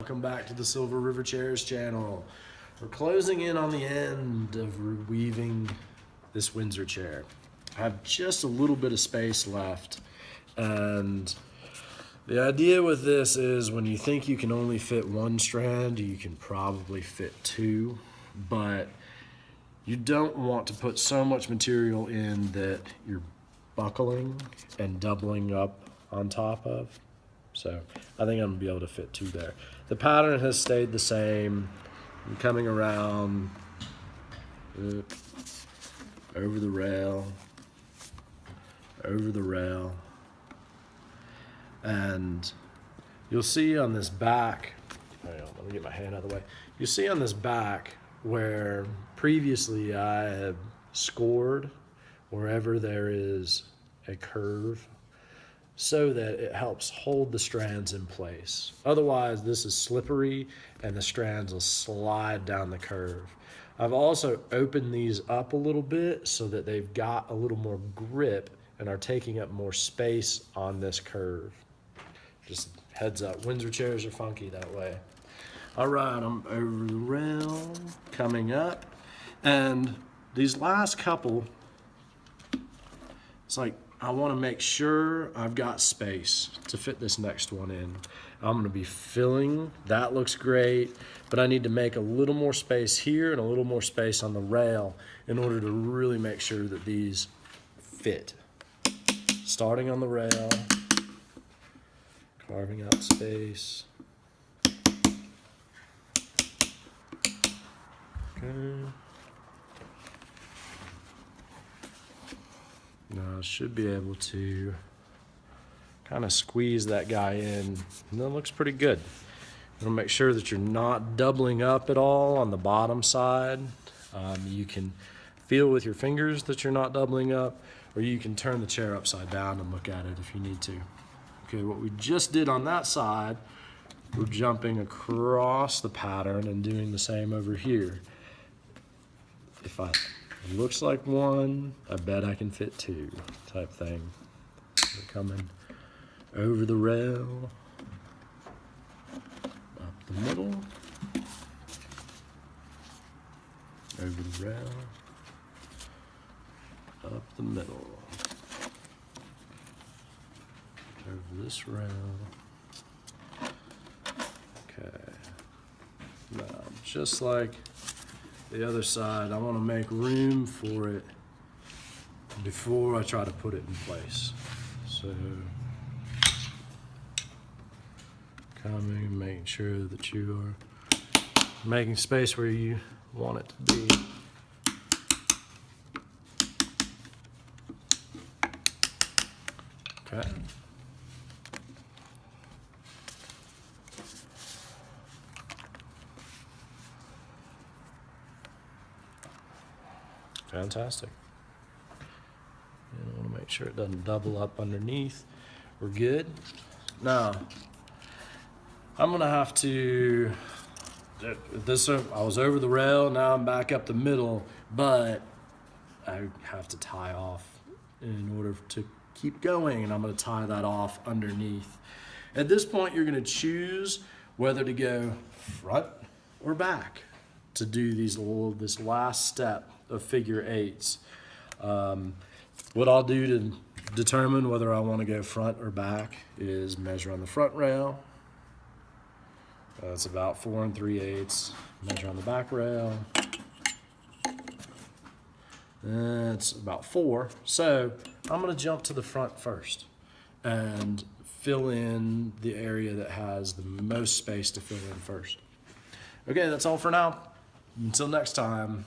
Welcome back to the Silver River Chairs channel. We're closing in on the end of reweaving this Windsor chair. I have just a little bit of space left, and the idea with this is when you think you can only fit one strand, you can probably fit two, but you don't want to put so much material in that you're buckling and doubling up on top of. So I think I'm gonna be able to fit two there. The pattern has stayed the same. I'm coming around over the rail, and you'll see on this back, hang on, let me get my hand out of the way. You'll see on this back where previously I have scored wherever there is a curve, so that it helps hold the strands in place. Otherwise, this is slippery and the strands will slide down the curve. I've also opened these up a little bit so that they've got a little more grip and are taking up more space on this curve. Just heads up, Windsor chairs are funky that way. All right, I'm over the rail, coming up, and these last couple, it's like, I want to make sure I've got space to fit this next one in. I'm going to be filling, that looks great, but I need to make a little more space here and a little more space on the rail in order to really make sure that these fit. Starting on the rail, carving out space. Okay. Now I should be able to kind of squeeze that guy in, and that looks pretty good. You want to make sure that you're not doubling up at all on the bottom side. You can feel with your fingers that you're not doubling up, or you can turn the chair upside down and look at it if you need to. Okay, what we just did on that side, we're jumping across the pattern and doing the same over here. It looks like one, I bet I can fit two, type thing. We're coming over the rail, up the middle, over the rail, up the middle, over this rail. Okay, now just like the other side, I want to make room for it before I try to put it in place. So, coming, making sure that you are making space where you want it to be. Okay. Fantastic. You want to make sure it doesn't double up underneath. We're good. Now, I'm gonna have to, I was over the rail, now I'm back up the middle, but I have to tie off in order to keep going, and I'm gonna tie that off underneath. At this point, you're gonna choose whether to go front or back to do this last step of figure eights. What I'll do to determine whether I want to go front or back is measure on the front rail. That's about 4 3/8. Measure on the back rail. That's about 4. So I'm going to jump to the front first and fill in the area that has the most space to fill in first. Okay, that's all for now. Until next time.